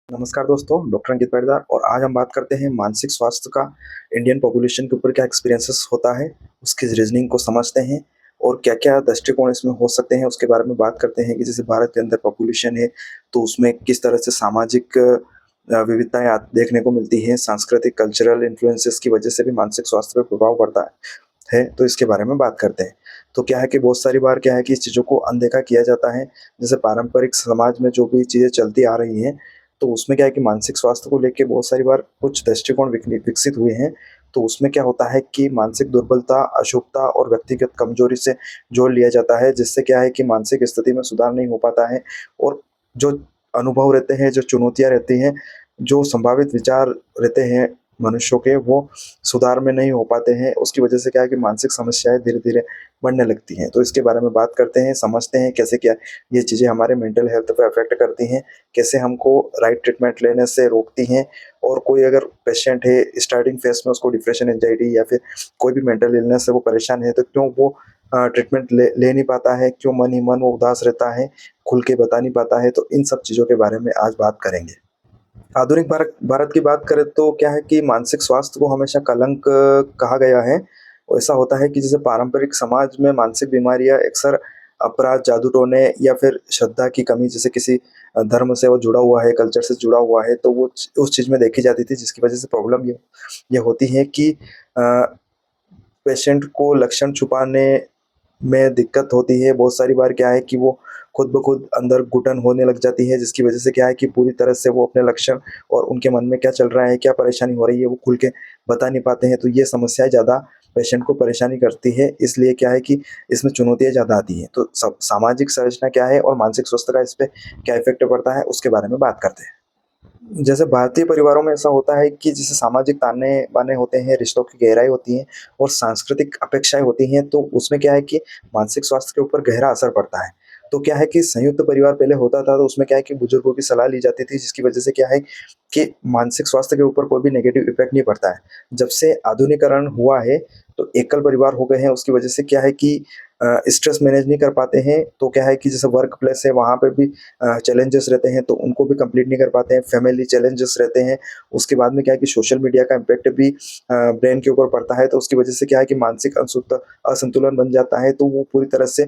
नमस्कार दोस्तों, डॉक्टर अंकित पाटीदार और आज हम बात करते हैं मानसिक स्वास्थ्य का इंडियन पॉपुलेशन के ऊपर क्या एक्सपीरियंसेस होता है, उसकी रीज़निंग को समझते हैं और क्या-क्या दृष्टिकोण इसमें हो सकते हैं, उसके बारे में बात करते हैं कि जैसे भारत के अंदर पॉपुलेशन है, तो उसमें किस तरह से सामाजिक विविधताएँ देखने को मिलती हैं, सांस्कृतिक कल्चरल इन्फ्लुएंसेस की वजह से भी मानसिक स्वास्थ्य पे प्रभाव पड़ता है, तो इसके बारे में बात करते हैं। तो क्या है कि बहुत सारी बार क्या है कि इस चीज़ों को अनदेखा किया जाता है, जैसे पारंपरिक समाज में जो भी चीज़ें चलती आ रही हैं, तो उसमें क्या है कि मानसिक स्वास्थ्य को लेके बहुत सारी बार कुछ दृष्टिकोण विकसित हुए हैं। तो उसमें क्या होता है कि मानसिक दुर्बलता, अशुभता और व्यक्तिगत कमजोरी से जोड़ लिया जाता है, जिससे क्या है कि मानसिक स्थिति में सुधार नहीं हो पाता है और जो अनुभव रहते हैं, जो चुनौतियाँ रहती हैं, जो संभावित विचार रहते हैं मनुष्यों के, वो सुधार में नहीं हो पाते हैं। उसकी वजह से क्या है कि मानसिक समस्याएँ धीरे-धीरे बढ़ने लगती हैं। तो इसके बारे में बात करते हैं, समझते हैं कैसे क्या ये चीज़ें हमारे मेंटल हेल्थ पे अफ़ेक्ट करती हैं, कैसे हमको राइट ट्रीटमेंट लेने से रोकती हैं और कोई अगर पेशेंट है स्टार्टिंग फेज़ में उसको डिप्रेशन, एंग्ज़ायटी या फिर कोई भी मेंटल इलनेस से वो परेशान है, तो क्यों वो ट्रीटमेंट ले नहीं पाता है, क्यों मन ही मन वो उदास रहता है, खुल के बता नहीं पाता है, तो इन सब चीज़ों के बारे में आज बात करेंगे। आधुनिक भारत भारत की बात करें तो क्या है कि मानसिक स्वास्थ्य को हमेशा कलंक कहा गया है। ऐसा होता है कि जैसे पारंपरिक समाज में मानसिक बीमारियाँ अक्सर अपराध, जादू टोने या फिर श्रद्धा की कमी जैसे किसी धर्म से वो जुड़ा हुआ है, कल्चर से जुड़ा हुआ है, तो वो उस चीज़ में देखी जाती थी जिसकी वज़ह से प्रॉब्लम ये होती है कि अ, पेशेंट को लक्षण छुपाने में दिक्कत होती है। बहुत सारी बार क्या है कि वो खुद ब खुद अंदर घुटन होने लग जाती है, जिसकी वज़ह से क्या है कि पूरी तरह से वो अपने लक्षण और उनके मन में क्या चल रहा है, क्या परेशानी हो रही है, वो खुल के बता नहीं पाते हैं। तो ये समस्याएँ ज़्यादा पेशेंट को परेशानी करती है, इसलिए क्या है कि इसमें चुनौतियाँ ज़्यादा आती हैं। तो सामाजिक संरचना क्या है और मानसिक स्वास्थ्य का इस पे क्या इफ़ेक्ट पड़ता है, उसके बारे में बात करते हैं। जैसे भारतीय परिवारों में ऐसा होता है कि जैसे सामाजिक ताने-बाने होते हैं, रिश्तों की गहराई होती है और सांस्कृतिक अपेक्षाएँ होती हैं, तो उसमें क्या है कि मानसिक स्वास्थ्य के ऊपर गहरा असर पड़ता है। तो क्या है कि संयुक्त परिवार पहले होता था, तो उसमें क्या है कि बुजुर्गों की सलाह ली जाती थी, जिसकी वजह से क्या है कि मानसिक स्वास्थ्य के ऊपर कोई भी नेगेटिव इफ़ेक्ट नहीं पड़ता है। जब से आधुनिकीकरण हुआ है, तो एकल परिवार हो गए हैं, उसकी वजह से क्या है कि स्ट्रेस मैनेज नहीं कर पाते हैं, तो क्या है कि जैसे वर्क प्लेस है, वहाँ पे भी चैलेंजेस रहते हैं, तो उनको भी कंप्लीट नहीं कर पाते हैं, फैमिली चैलेंजेस रहते हैं। उसके बाद में क्या है कि सोशल मीडिया का इम्पैक्ट भी ब्रेन के ऊपर पड़ता है, तो उसकी वजह से क्या है कि मानसिक असंतुलन बन जाता है, तो वो पूरी तरह से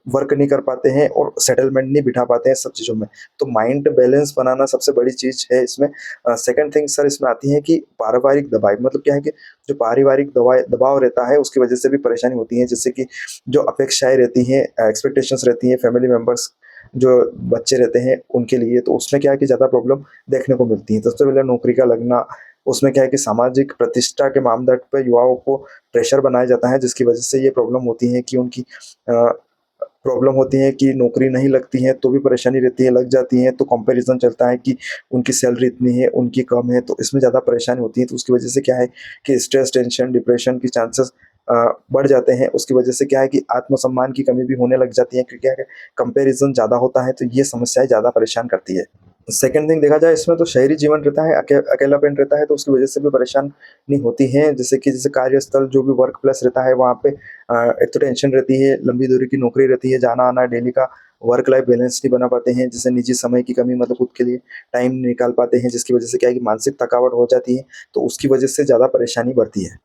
वर्क नहीं कर पाते हैं और सेटलमेंट नहीं बिठा पाते हैं सब चीज़ों में। तो माइंड बैलेंस बनाना सबसे बड़ी चीज़ है इसमें। सेकंड थिंग सर इसमें आती है कि पारिवारिक दबाव, मतलब क्या है कि जो पारिवारिक दबाव रहता है, उसकी वजह से भी परेशानी होती है, जैसे कि जो अपेक्षाएँ रहती हैं, एक्सपेक्टेशंस रहती हैं फैमिली मेंबर्स जो बच्चे रहते हैं उनके लिए, तो उसमें क्या है कि ज़्यादा प्रॉब्लम देखने को मिलती है। तो सबसे पहले नौकरी का लगना, उसमें क्या है कि सामाजिक प्रतिष्ठा के मानदंड पे युवाओं को प्रेशर बनाया जाता है, जिसकी वजह से ये प्रॉब्लम होती है कि उनकी प्रॉब्लम होती है कि नौकरी नहीं लगती है, तो भी परेशानी रहती है, लग जाती है तो कंपैरिज़न चलता है कि उनकी सैलरी इतनी है, उनकी कम है, तो इसमें ज़्यादा परेशानी होती है। तो उसकी वजह से क्या है कि स्ट्रेस, टेंशन, डिप्रेशन की चांसेस अ, बढ़ जाते हैं। उसकी वजह से क्या है कि आत्मसम्मान की कमी भी होने लग जाती है, क्योंकि क्या है कंपैरिज़न ज़्यादा होता है, तो ये समस्याएँ ज़्यादा परेशान करती है। सेकंड थिंग देखा जाए इसमें, तो शहरी जीवन रहता है, अकेलापन रहता है, तो उसकी वजह से भी परेशानी होती है। जैसे कि जैसे कार्यस्थल जो भी वर्क प्लेस रहता है, वहाँ पे एक तो टेंशन रहती है, लंबी दूरी की नौकरी रहती है, जाना-आना डेली का वर्क लाइफ बैलेंस नहीं बना पाते हैं, जैसे निजी समय की कमी, मतलब खुद के लिए टाइम नहीं निकाल पाते हैं, जिसकी वजह से क्या है कि मानसिक थकावट हो जाती है, तो उसकी वजह से ज़्यादा परेशानी बढ़ती है।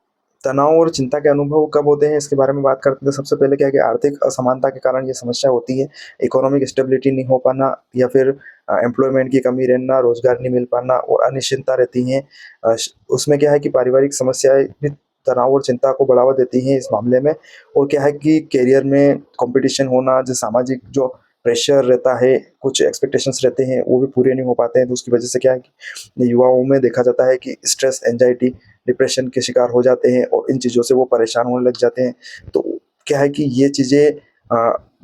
तनाव और चिंता के अनुभव कब होते हैं, इसके बारे में बात करते हैं। तो सबसे पहले क्या है कि आर्थिक असमानता के कारण ये समस्या होती है। इकोनॉमिक स्टेबिलिटी नहीं हो पाना या फिर एम्प्लॉयमेंट की कमी रहना, रोज़गार नहीं मिल पाना और अनिश्चितता रहती हैं। उसमें क्या है कि पारिवारिक समस्याएँ भी तनाव और चिंता को बढ़ावा देती हैं इस मामले में। और क्या है कि करियर में कॉम्पिटिशन होना, जो सामाजिक जो प्रेशर रहता है, कुछ एक्सपेक्टेशंस रहते हैं, वो भी पूरे नहीं हो पाते हैं, तो उसकी वजह से क्या है कि युवाओं में देखा जाता है कि स्ट्रेस, एंग्जायटी, डिप्रेशन के शिकार हो जाते हैं और इन चीज़ों से वो परेशान होने लग जाते हैं। तो क्या है कि ये चीज़ें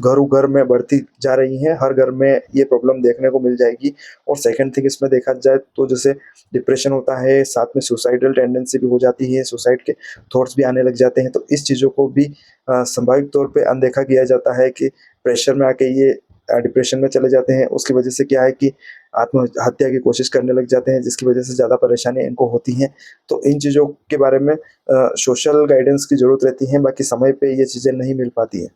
घरों-घर में बढ़ती जा रही हैं, हर घर में ये प्रॉब्लम देखने को मिल जाएगी। और सेकंड थिंग इसमें देखा जाए तो जैसे डिप्रेशन होता है, साथ में सुसाइडल टेंडेंसी भी हो जाती है, सुसाइड के थॉट्स भी आने लग जाते हैं। तो इस चीज़ों को भी संभाविक तौर पे अनदेखा किया जाता है कि प्रेशर में आके ये डिप्रेशन में चले जाते हैं। उसकी वजह से क्या है कि आत्महत्या की कोशिश करने लग जाते हैं, जिसकी वजह से ज़्यादा परेशानी इनको होती हैं। तो इन चीज़ों के बारे में सोशल गाइडेंस की ज़रूरत रहती है, बाकी समय पे ये चीज़ें नहीं मिल पाती हैं।